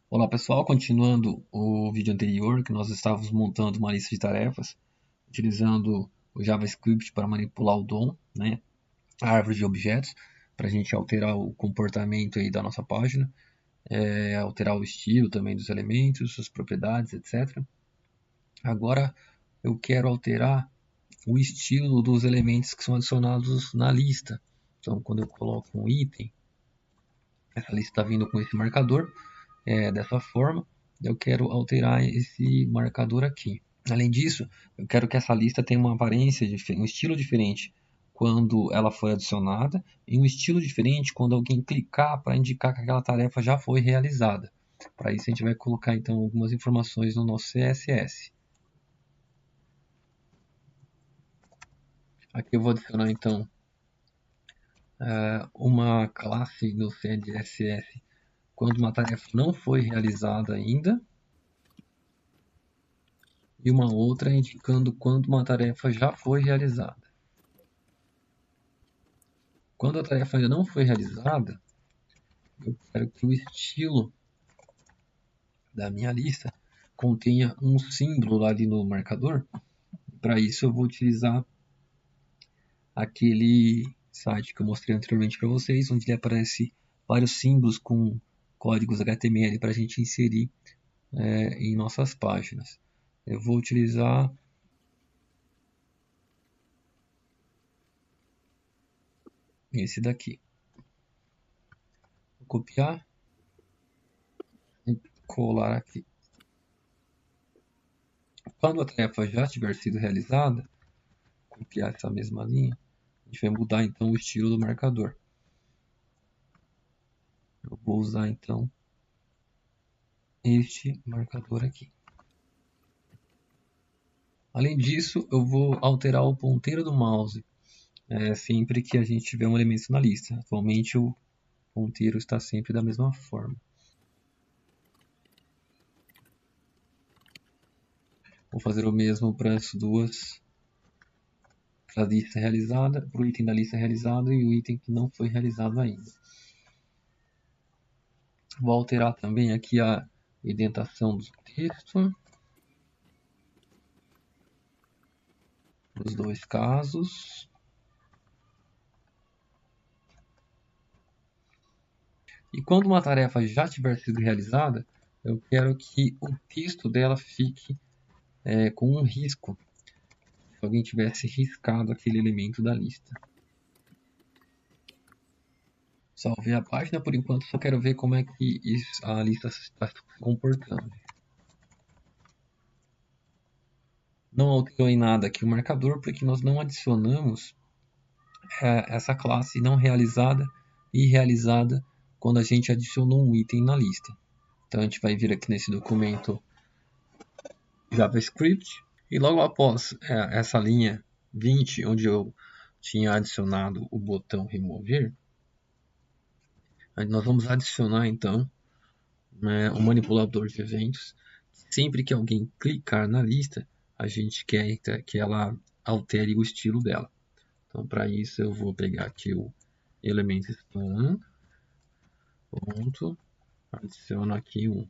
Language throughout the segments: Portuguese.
Olá pessoal, continuando o vídeo anterior que nós estávamos montando uma lista de tarefas utilizando o JavaScript para manipular o DOM, né, a árvore de objetos, para a gente alterar o comportamento aí da nossa página, alterar o estilo também dos elementos, suas propriedades, etc. Agora eu quero alterar o estilo dos elementos que são adicionados na lista. Então quando eu coloco um item, essa lista está vindo com esse marcador, dessa forma, eu quero alterar esse marcador aqui. Além disso, eu quero que essa lista tenha uma aparência, um estilo diferente quando ela foi adicionada e um estilo diferente quando alguém clicar para indicar que aquela tarefa já foi realizada. Para isso a gente vai colocar então algumas informações no nosso CSS. Aqui eu vou adicionar então uma classe no CSS quando uma tarefa não foi realizada ainda, e uma outra indicando quando uma tarefa já foi realizada. Quando a tarefa ainda não foi realizada, eu quero que o estilo da minha lista contenha um símbolo ali no marcador. Para isso eu vou utilizar aquele site que eu mostrei anteriormente para vocês, onde aparece vários símbolos com códigos HTML para a gente inserir em nossas páginas. Eu vou utilizar esse daqui. Vou copiar e colar aqui. Quando a tarefa já tiver sido realizada, copiar essa mesma linha, a gente vai mudar então o estilo do marcador. Eu vou usar então este marcador aqui. Além disso, eu vou alterar o ponteiro do mouse sempre que a gente tiver um elemento na lista. Atualmente o ponteiro está sempre da mesma forma. Vou fazer o mesmo para as duas, para a lista realizada, para o item da lista realizado e o item que não foi realizado ainda. Vou alterar também aqui a indentação do texto, nos dois casos. E quando uma tarefa já tiver sido realizada, eu quero que o texto dela fique com um risco, se alguém tivesse riscado aquele elemento da lista. Salvei a página, por enquanto só quero ver como é que a lista está se comportando. Não alterou em nada aqui o marcador, porque nós não adicionamos essa classe não realizada e realizada quando a gente adicionou um item na lista. Então a gente vai vir aqui nesse documento JavaScript e logo após essa linha 20, onde eu tinha adicionado o botão remover, nós vamos adicionar então um manipulador de eventos. Sempre que alguém clicar na lista, a gente quer que ela altere o estilo dela. Então para isso eu vou pegar aqui o elemento span, ponto, adiciono aqui um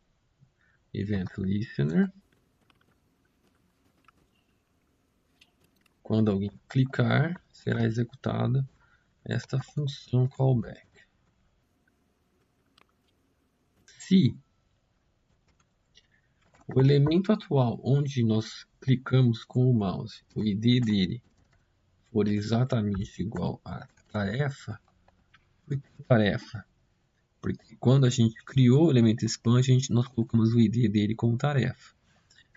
event listener. Quando alguém clicar, será executada esta função callback. Se o elemento atual onde nós clicamos com o mouse, o ID dele, for exatamente igual à tarefa, por que tarefa? Porque quando a gente criou o elemento span, nós colocamos o ID dele como tarefa.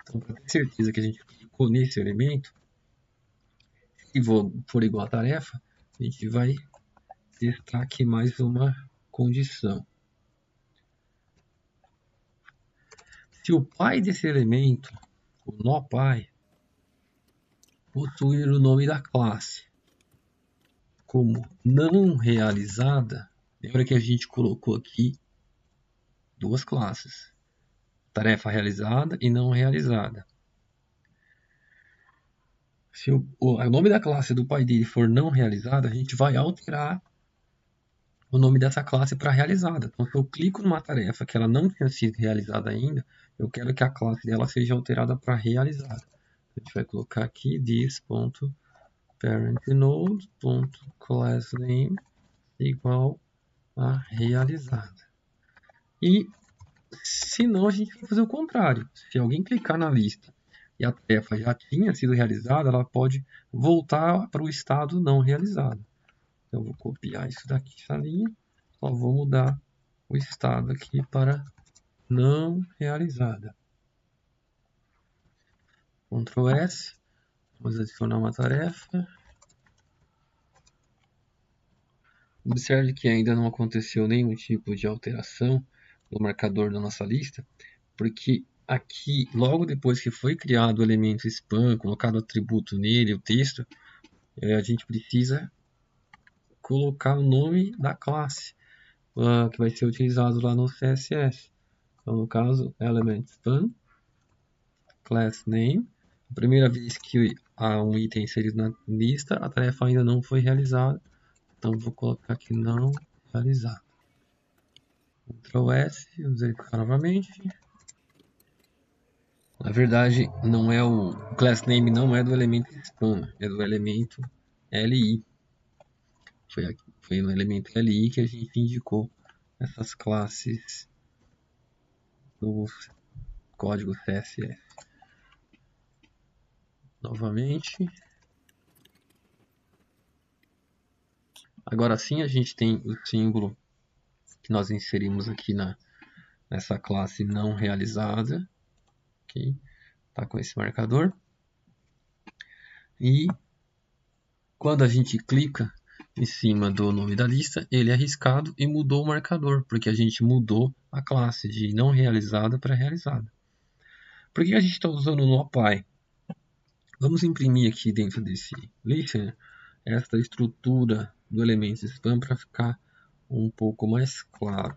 Então, para ter certeza que a gente clicou nesse elemento, se for igual à tarefa, a gente vai testar aqui mais uma condição. Se o pai desse elemento, o noPy, possuir o nome da classe como não realizada, lembra que a gente colocou aqui duas classes, tarefa realizada e não realizada. Se o nome da classe do pai dele for não realizada, a gente vai alterar o nome dessa classe para realizada. Então, se eu clico numa tarefa que ela não tinha sido realizada ainda, eu quero que a classe dela seja alterada para realizada. A gente vai colocar aqui this.parentNode.className igual a realizada. E se não, a gente vai fazer o contrário. Se alguém clicar na lista e a tarefa já tinha sido realizada, ela pode voltar para o estado não realizado. Então, eu vou copiar isso daqui, essa linha. Só vou mudar o estado aqui para não realizada. Ctrl S. Vamos adicionar uma tarefa. Observe que ainda não aconteceu nenhum tipo de alteração no marcador da nossa lista, porque aqui, logo depois que foi criado o elemento spam, colocado o atributo nele, o texto, a gente precisa colocar o nome da classe que vai ser utilizado lá no CSS. Então, no caso, element spam, class name. A primeira vez que há um item inserido na lista, a tarefa ainda não foi realizada. Então, vou colocar aqui não realizado. Ctrl S, vamos verificar novamente. Na verdade, não é o class name não é do elemento spam, é do elemento li. Foi no elemento li que a gente indicou essas classes do código CSS. Novamente. Agora sim a gente tem o símbolo que nós inserimos aqui nessa classe não realizada. Okay? Tá com esse marcador. E quando a gente clica em cima do nome da lista, ele é riscado e mudou o marcador, porque a gente mudou a classe de não realizada para realizada. Por que a gente está usando o NumPy? Vamos imprimir aqui dentro desse listener esta estrutura do elemento spam para ficar um pouco mais claro.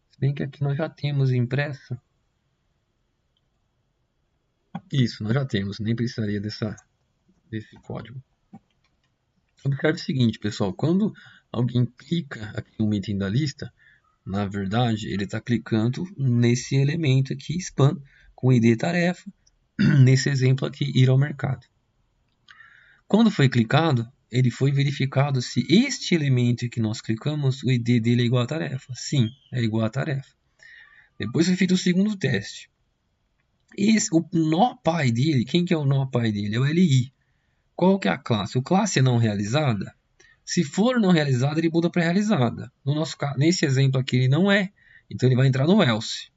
Se bem que aqui nós já temos impresso. Isso, nós já temos, nem precisaria desse código. Observe o seguinte, pessoal, quando alguém clica aqui no item da lista, na verdade, ele está clicando nesse elemento aqui, spam, com id tarefa, nesse exemplo aqui, ir ao mercado. Quando foi clicado, ele foi verificado se este elemento que nós clicamos, o id dele é igual a tarefa. Sim, é igual a tarefa. Depois foi feito o segundo teste. O NumPy dele, quem que é o NumPy dele? É o li. Qual que é a classe? O classe é não realizada? Se for não realizada, ele muda para realizada. No nosso caso, nesse exemplo aqui, ele não é. Então, ele vai entrar no else.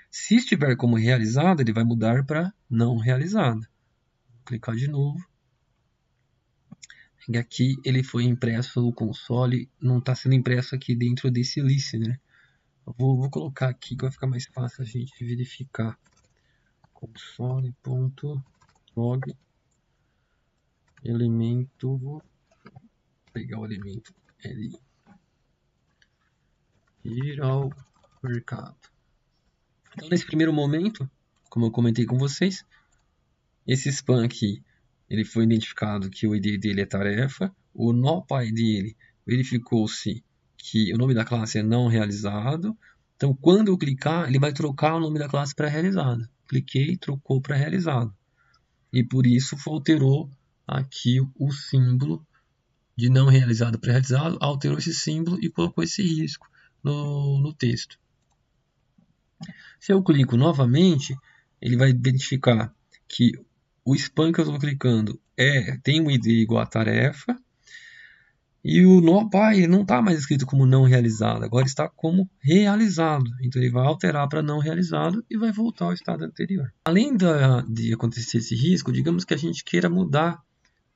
Se estiver como realizada, ele vai mudar para não realizada. Vou clicar de novo. E aqui ele foi impresso no console, não está sendo impresso aqui dentro desse listener. Vou colocar aqui que vai ficar mais fácil a gente verificar. Console.log elemento, vou pegar o elemento li, ir ao mercado. Então, nesse primeiro momento, como eu comentei com vocês, esse spam aqui, ele foi identificado que o id dele é tarefa, o NumPy dele verificou-se que o nome da classe é não realizado. Então, quando eu clicar, ele vai trocar o nome da classe para realizada. Cliquei, trocou para realizado. E por isso alterou aqui o símbolo de não realizado para realizado, alterou esse símbolo e colocou esse risco no texto. Se eu clico novamente, ele vai identificar que o spam que eu estou clicando tem um id igual a tarefa, e o NumPy não está mais escrito como não realizado, agora está como realizado. Então ele vai alterar para não realizado e vai voltar ao estado anterior. Além de acontecer esse risco, digamos que a gente queira mudar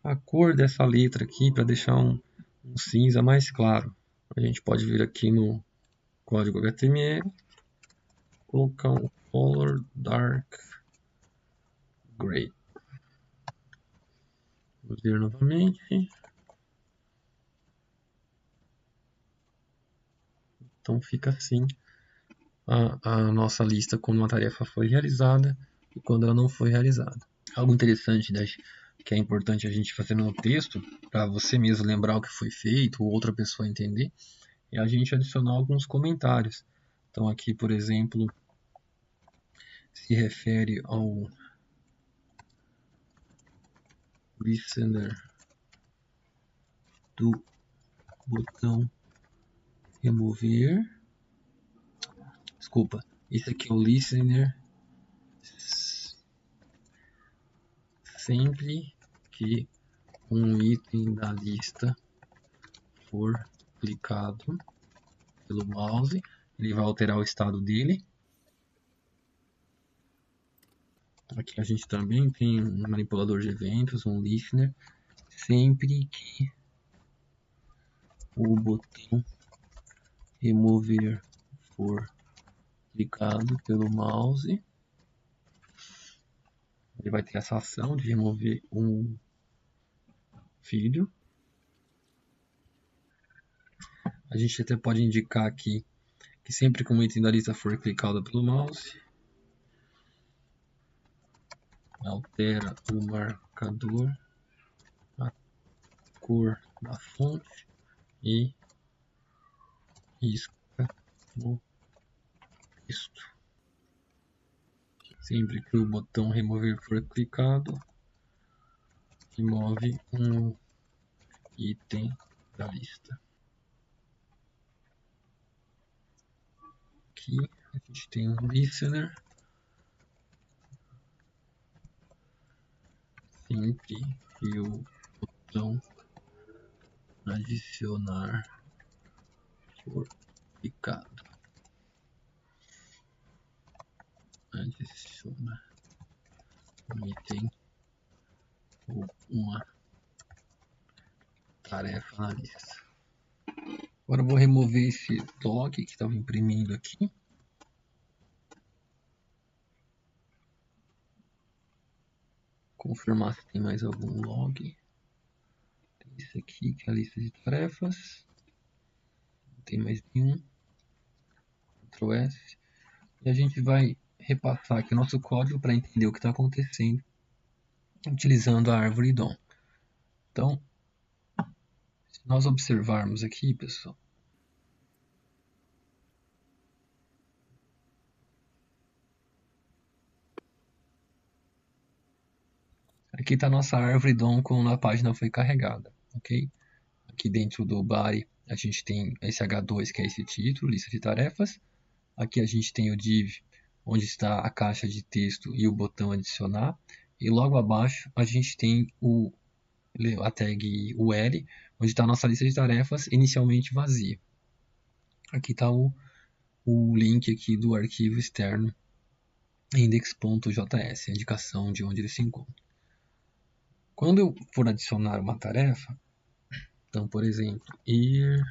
a cor dessa letra aqui para deixar um cinza mais claro. A gente pode vir aqui no código HTML, colocar um color dark gray. Vamos ver novamente. Então fica assim a nossa lista quando uma tarefa foi realizada e quando ela não foi realizada. Algo interessante que é importante a gente fazer no texto, para você mesmo lembrar o que foi feito ou outra pessoa entender, é a gente adicionar alguns comentários. Então aqui, por exemplo, se refere ao listener do botão remover. Desculpa, esse aqui é o listener sempre que um item da lista for clicado pelo mouse, ele vai alterar o estado dele. Aqui a gente também tem um manipulador de eventos, um listener, sempre que o botão remover for clicado pelo mouse, ele vai ter essa ação de remover um vídeo. A gente até pode indicar aqui que sempre que um item da lista for clicado pelo mouse, altera o marcador, a cor da fonte e risca o texto. Sempre que o botão remover for clicado, remove um item da lista. Aqui a gente tem um listener. Sempre que o botão adicionar for clicado, adiciona um item ou uma tarefa na lista. Agora eu vou remover esse log que estava imprimindo aqui. Confirmar se tem mais algum log. Tem esse aqui que é a lista de tarefas. Não tem mais nenhum. Ctrl S. E a gente vai repassar aqui o nosso código para entender o que está acontecendo utilizando a árvore DOM. Então, se nós observarmos aqui, pessoal, aqui está a nossa árvore DOM quando a página foi carregada, ok? Aqui dentro do body a gente tem esse H2, que é esse título, lista de tarefas. Aqui a gente tem o div, onde está a caixa de texto e o botão adicionar. E logo abaixo a gente tem a tag UL, onde está a nossa lista de tarefas inicialmente vazia. Aqui está o link aqui do arquivo externo index.js, a indicação de onde ele se encontra. Quando eu for adicionar uma tarefa, então, por exemplo, ir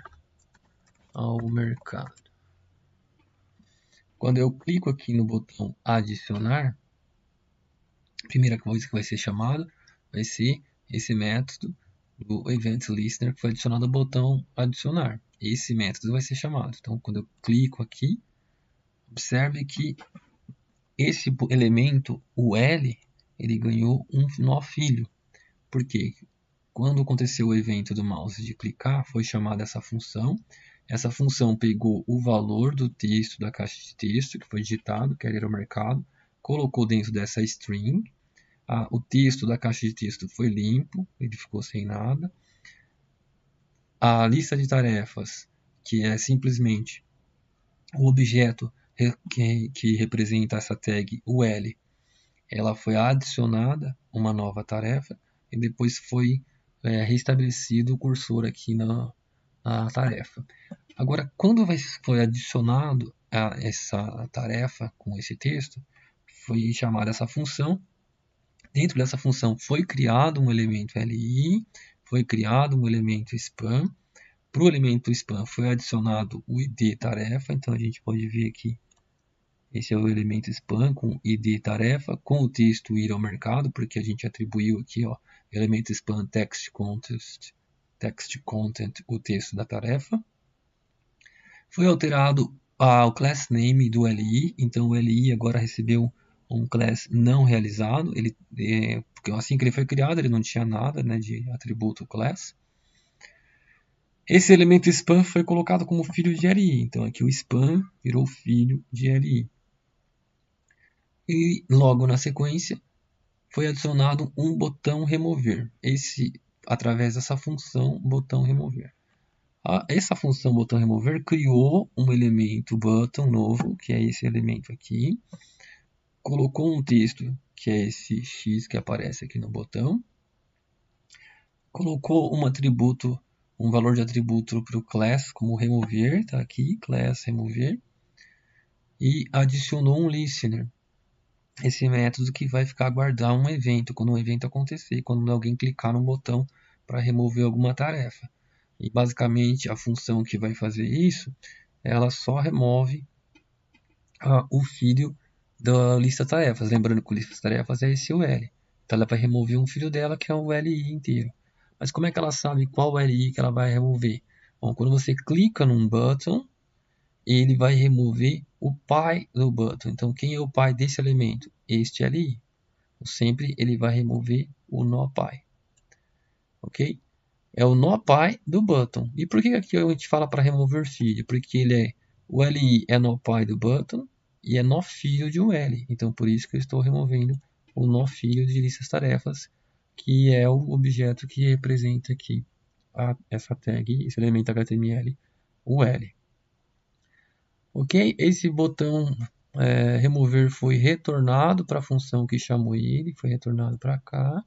ao mercado. Quando eu clico aqui no botão adicionar, a primeira coisa que vai ser chamado vai ser esse método do event listener que foi adicionado ao botão adicionar. Esse método vai ser chamado. Então, quando eu clico aqui, observe que esse elemento, o L, ele ganhou um nó filho. Por quê? Quando aconteceu o evento do mouse de clicar, foi chamada essa função. Essa função pegou o valor do texto da caixa de texto que foi digitado, que era o mercado, colocou dentro dessa string. O texto da caixa de texto foi limpo, ele ficou sem nada. A lista de tarefas, que é simplesmente o objeto que representa essa tag UL, ela foi adicionada uma nova tarefa e depois foi restabelecido o cursor aqui na tarefa. Agora, quando foi adicionado essa tarefa com esse texto, foi chamada essa função. Dentro dessa função foi criado um elemento li, foi criado um elemento spam. Para o elemento spam foi adicionado o id tarefa, então a gente pode ver aqui, esse é o elemento spam com id tarefa, com o texto ir ao mercado, porque a gente atribuiu aqui, ó, elemento spam text content, o texto da tarefa. Foi alterado o class name do li, então o li agora recebeu um class não realizado, porque assim que ele foi criado, ele não tinha nada, né, de atributo class. Esse elemento span foi colocado como filho de LI, então aqui o span virou filho de LI. E logo na sequência foi adicionado um botão remover, através dessa função botão remover. Essa função botão remover criou um elemento button novo, que é esse elemento aqui, colocou um texto, que é esse x que aparece aqui no botão, colocou um valor de atributo para o class como remover, tá aqui, class remover, e adicionou um listener, esse método que vai ficar guardar um evento, quando um evento acontecer, quando alguém clicar no botão para remover alguma tarefa. E basicamente a função que vai fazer isso, ela só remove o filho da lista tarefas. Lembrando que o lista tarefas é esse UL. Então ela vai remover um filho dela que é o LI inteiro. Mas como é que ela sabe qual LI que ela vai remover? Bom, quando você clica num button, ele vai remover o pai do button. Então quem é o pai desse elemento? Este LI. Então, sempre ele vai remover o nó pai. Ok? É o nó pai do button. E por que aqui a gente fala para remover filho? Porque o LI é nó pai do button e é nó filho de um L. Então por isso que eu estou removendo o nó filho de listas tarefas, que é o objeto que representa aqui essa tag, esse elemento HTML, o L. Ok? Esse botão remover foi retornado para a função que chamou ele, foi retornado para cá,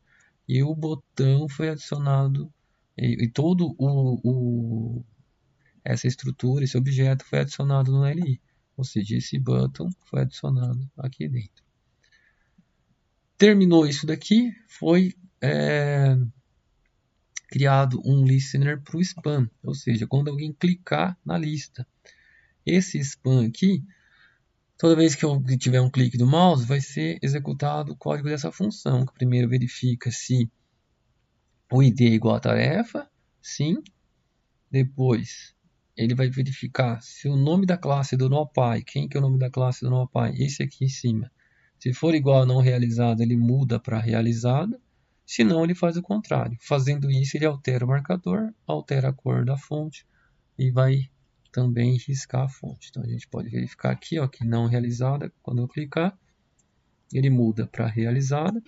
e o botão foi adicionado, e todo essa estrutura, esse objeto foi adicionado no LI, ou seja, esse button foi adicionado aqui dentro. Terminou isso daqui, foi criado um listener para o spam, ou seja, quando alguém clicar na lista. Esse spam aqui, toda vez que eu tiver um clique do mouse, vai ser executado o código dessa função, que primeiro verifica se o ID é igual à tarefa, sim. Depois, ele vai verificar se o nome da classe do NoPy, quem que é o nome da classe do NoPy? Esse aqui em cima. Se for igual a não realizado, ele muda para realizado. Se não, ele faz o contrário. Fazendo isso, ele altera o marcador, altera a cor da fonte e vai também riscar a fonte. Então a gente pode verificar aqui, ó, que não realizada, quando eu clicar, ele muda para realizada,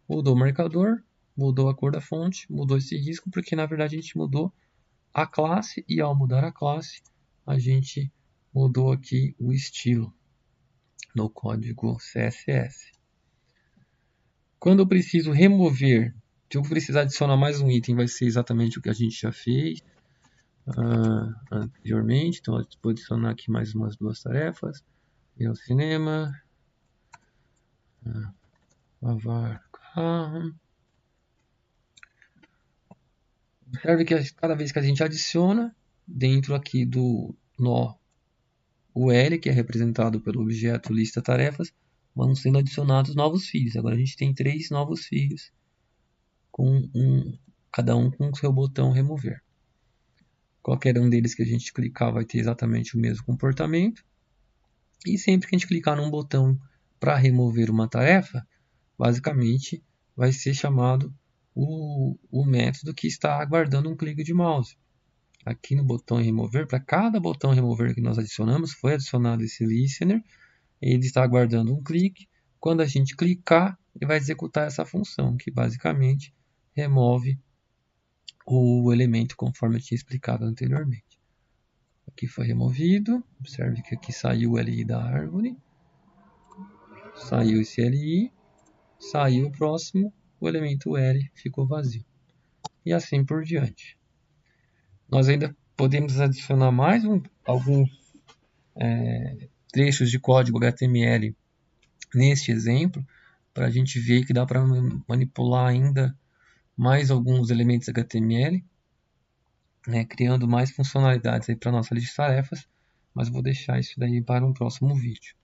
mudou o marcador, mudou a cor da fonte, mudou esse risco, porque na verdade a gente mudou a classe, e ao mudar a classe, a gente mudou aqui o estilo no código CSS. Quando eu preciso remover, se eu precisar adicionar mais um item, vai ser exatamente o que a gente já fez anteriormente. Então, eu vou adicionar aqui mais umas duas tarefas. Ir ao cinema, lavar carro. Observe que cada vez que a gente adiciona, dentro aqui do nó o L, que é representado pelo objeto lista tarefas, vão sendo adicionados novos filhos. Agora a gente tem 3 novos filhos, cada um com o seu botão remover. Qualquer um deles que a gente clicar vai ter exatamente o mesmo comportamento. E sempre que a gente clicar num botão para remover uma tarefa, basicamente vai ser chamado o método que está aguardando um clique de mouse. Aqui no botão remover, para cada botão remover que nós adicionamos, foi adicionado esse listener. Ele está aguardando um clique. Quando a gente clicar, ele vai executar essa função, que basicamente remove o elemento conforme eu tinha explicado anteriormente. Aqui foi removido. Observe que aqui saiu o LI da árvore. Saiu esse LI. Saiu o próximo. O elemento L ficou vazio. E assim por diante. Nós ainda podemos adicionar mais alguns trechos de código HTML neste exemplo, para a gente ver que dá para manipular ainda mais alguns elementos HTML, né, criando mais funcionalidades para a nossa lista de tarefas, mas vou deixar isso daí para um próximo vídeo.